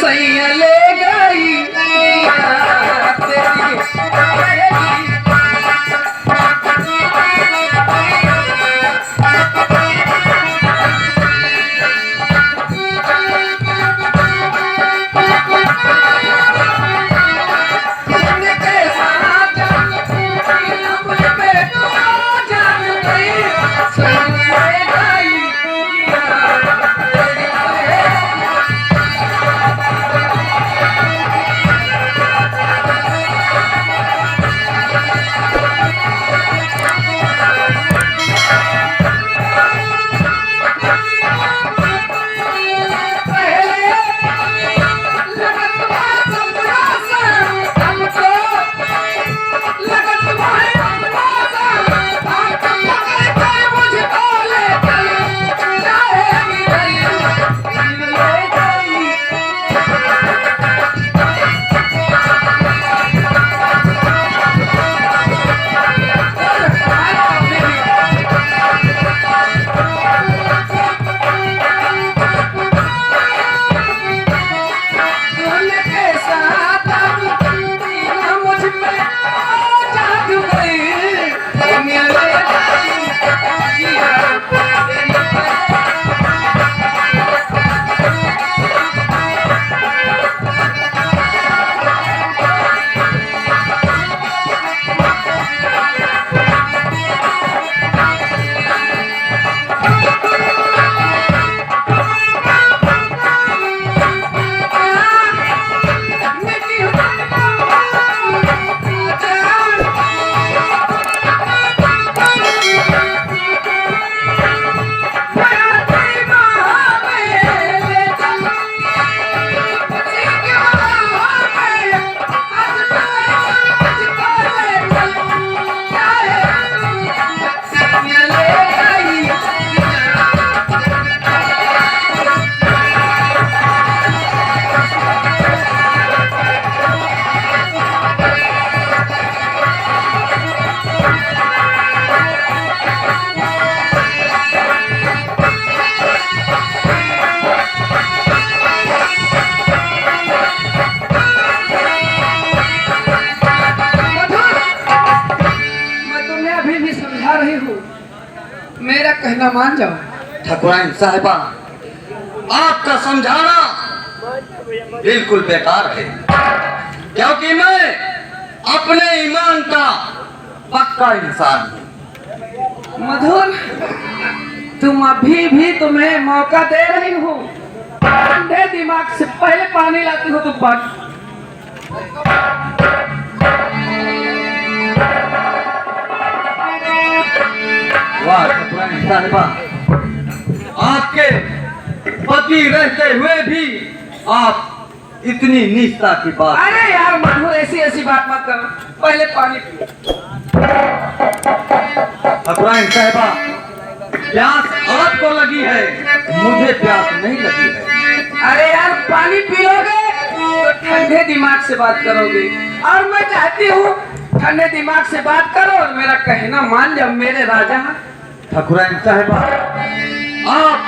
सैया ले गई मेरा कहना मान जाओ। ठाकुराइन साहिबा, आपका समझाना बिल्कुल बेकार है, क्योंकि मैं अपने ईमान का पक्का इंसान हूँ। मधुर, तुम अभी भी तुम्हें मौका दे रही हो। ठंडे दिमाग से पहले पानी लाती हो तुम बात। वाह ठाकुराइन साहिबा, आपके पति रहते हुए भी आप इतनी निष्ठा की बात। अरे यार मधुर, ऐसी ऐसी बात मत करो, पहले पानी पियो। ठाकुराइन साहिबा, प्यास आपको लगी है, मुझे प्यास नहीं लगी है। अरे यार पानी पियोगे तो ठंडे दिमाग से बात करोगे, और मैं चाहती हूँ ठंडे दिमाग से बात करो और मेरा कहना मान जाओ मेरे राजा। ठाकुराइन साहिबा, आप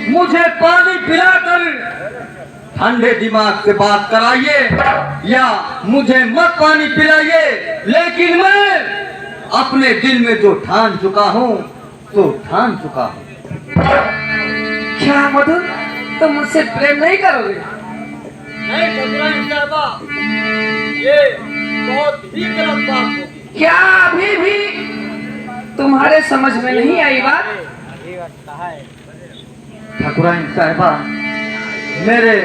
मुझे पानी पिलाकर ठंडे दिमाग से बात कराइए या मुझे मत पानी पिलाइए, लेकिन मैं अपने दिल में जो ठान चुका हूँ तो ठान चुका हूँ। क्या मधुर, तुम मुझसे प्रेम नहीं करोगे? नहीं ठाकुराइन साहिबा, ये बहुत ही गलत बात होगी। क्या अभी भी तुम्हारे समझ में नहीं आई बात? ठाकुराइन साहिबा, मेरे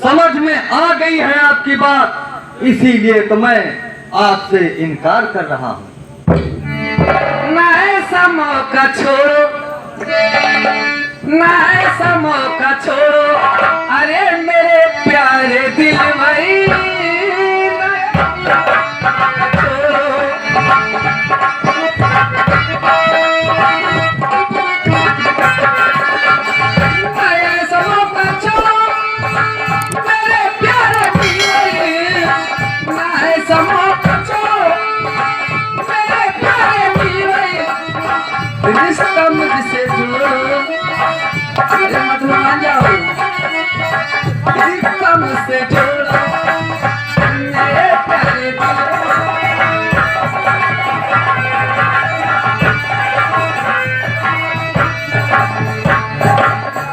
समझ में आ गई है आपकी बात, इसीलिए तो मैं आपसे इनकार कर रहा हूँ। ना ऐसा मौका छोड़ो, ना ऐसा मौका छोड़ो, अरे मेरे प्यारे दिल भाई, रिश्ता मुझसे जोड़ो। मधुर मान जाओ। रिश्ता मुझसे जोड़ा मेरे प्यारे दिल।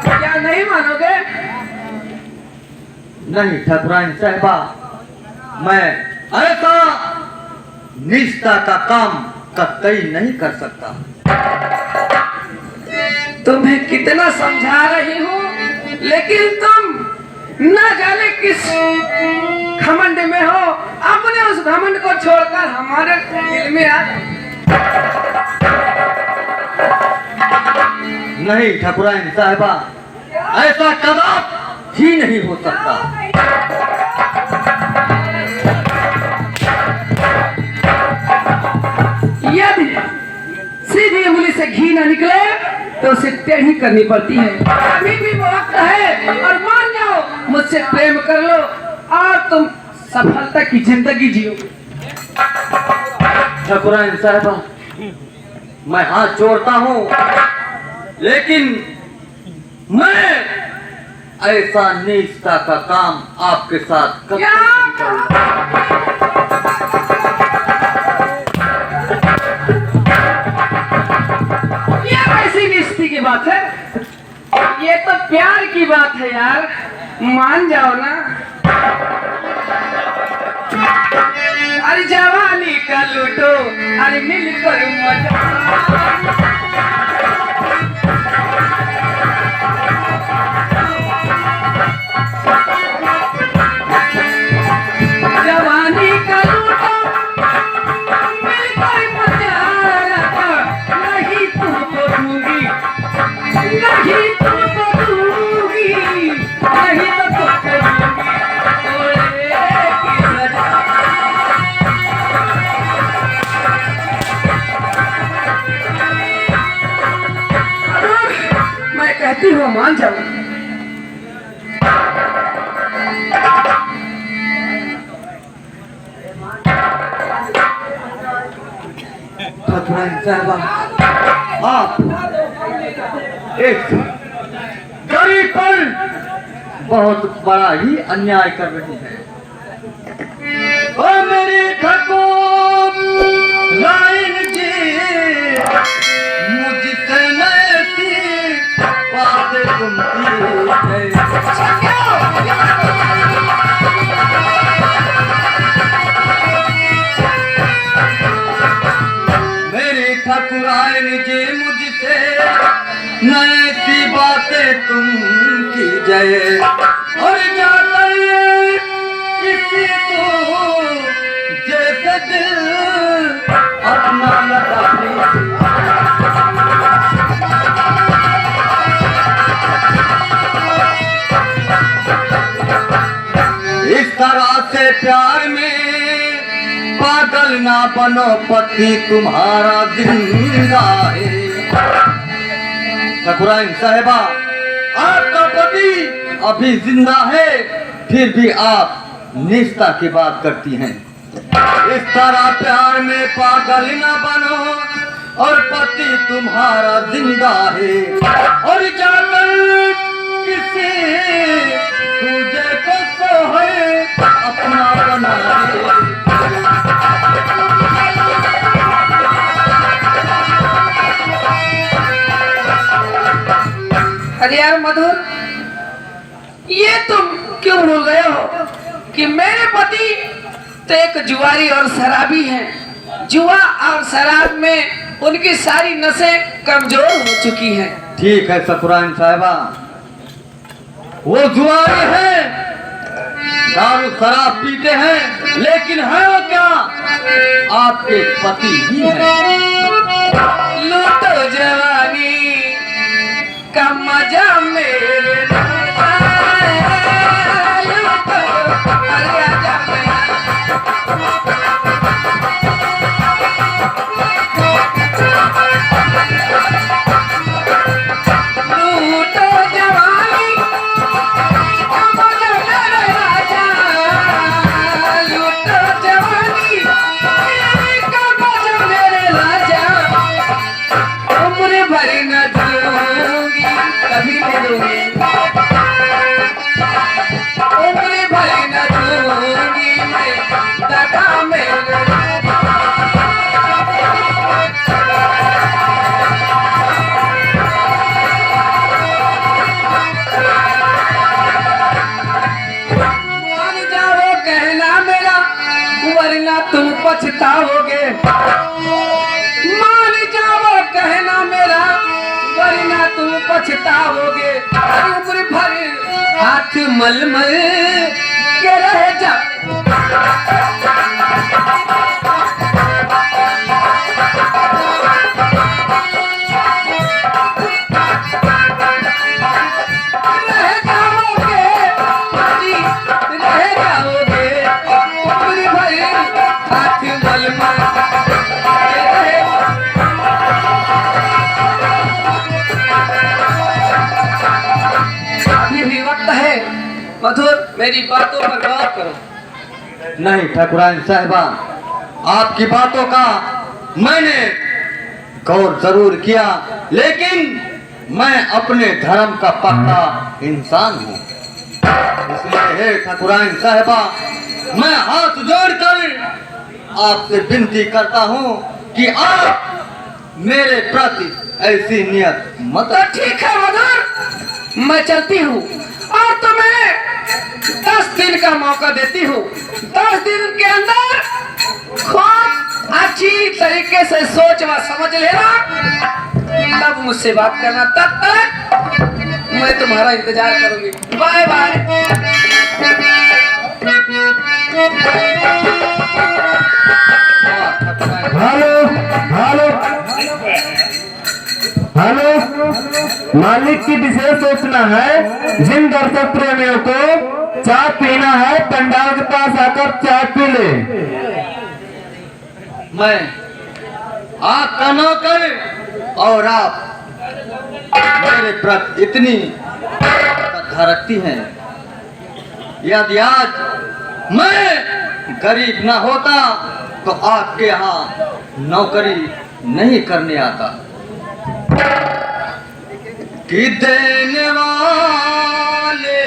क्या नहीं मानोगे? नहीं ठाकुराइन साहिबा, मैं ऐसा निष्ठा का काम कतई नहीं कर सकता। तुम्हें कितना समझा रही हूँ, लेकिन तुम न जाने किस घमंड में हो। अपने उस घमंड को छोड़कर हमारे दिल में आ। नहीं ठाकुराइन साहिबा, ऐसा कदापि ही नहीं हो सकता। यदि सीधी उंगली से घी न निकले तो उसे टेढ़ी करनी पड़ती है। अभी भी वक्त है और मान जाओ, मुझसे प्रेम कर लो और तुम सफलता की जिंदगी जियो। ठाकुराइन साहिबा, मैं हाथ जोड़ता हूँ, लेकिन मैं ऐसा निष्ठा का काम आपके साथ कभी नहीं करूँगा। ये कैसी निष्ठा की बात है? ये तो प्यार की बात है यार, मान जाओ ना। अरे जवानी का लूटो, अरे मिलकर मजा। जवानी का लूटो, मिलकर मजा। नहीं तुमको दूंगी, नहीं तुमको दूंगी, नहीं तो तुमको दूंगी ओए की सजा। मैं कहती हूँ मान जाओ। ठाकुराइन साहिबा, आप एक गरीब पर बहुत बड़ा ही अन्याय कर रही है। ओ मेरी ठाकुर राइन जी, मुझसे ऐसी बातें तुम की है। मेरी ठाकुराइन जी, मुझसे ऐसी बातें तुम की जाए और जाकर किसी को जैसे दिल अपना लगाती। इस तरह से प्यार में पागल ना बनो, पति तुम्हारा जिंदा है। ठाकुराइन साहिबा, आपका पति अभी जिंदा है, फिर भी आप निष्ठा की बात करती हैं। इस तरह प्यार में पागल ना बनो, और पति तुम्हारा जिंदा है, और जाकर किसी दूजे को तो है अपना बना ले। अरे यार मधुर, ये तुम क्यों भूल गए हो कि मेरे पति तो एक जुआरी और शराबी हैं। जुआ और शराब में उनकी सारी नसें कमजोर हो चुकी हैं। ठीक है ठाकुराइन साहिबा, वो जुआरी है, दारू शराब पीते हैं, लेकिन है वो क्या? आपके पति ही है। लूटो जवानी का मजा मेरे राजा, लूटो, अरे आजा लूटो जवानी का मजा मेरे राजा, लूटो जवानी का मजा मेरे पछताओगे। उम्र भर हाथ मलमल के रह जा। रह जाओगे जी, रह जाओगे। उम्र भर हाथ मलमल के रह अभी भी वक्त है। मधुर, मेरी बातों पर गौर करो। नहीं ठाकुराइन साहिबा, आपकी बातों का मैंने गौर जरूर किया, लेकिन मैं अपने धर्म का पक्का इंसान हूँ। इसलिए हे ठाकुराइन साहिबा, मैं हाथ जोड़कर आपसे विनती करता हूँ कि आप मेरे प्रति ऐसी नियत मत। तो ठीक है मधुर, मैं चलती हूँ और तुम्हें 10 दिन का मौका देती हूँ। 10 दिन के अंदर खूब अच्छी तरीके से सोच व समझ लेना, तब मुझसे बात करना। तब तक मैं तुम्हारा इंतजार करूंगी। Bye bye. Hello hello hello, मालिक की विशेष सूचना है। जिन दर्शक प्रेमियों को चाय पीना है, पंडाल के पास आकर चाय पी ले। मैं आपका नौकर और आप मेरे प्रति इतनी श्रद्धा रखती हैं। यदि आज मैं गरीब न होता तो आपके यहाँ नौकरी नहीं करने आता। कि देने वाले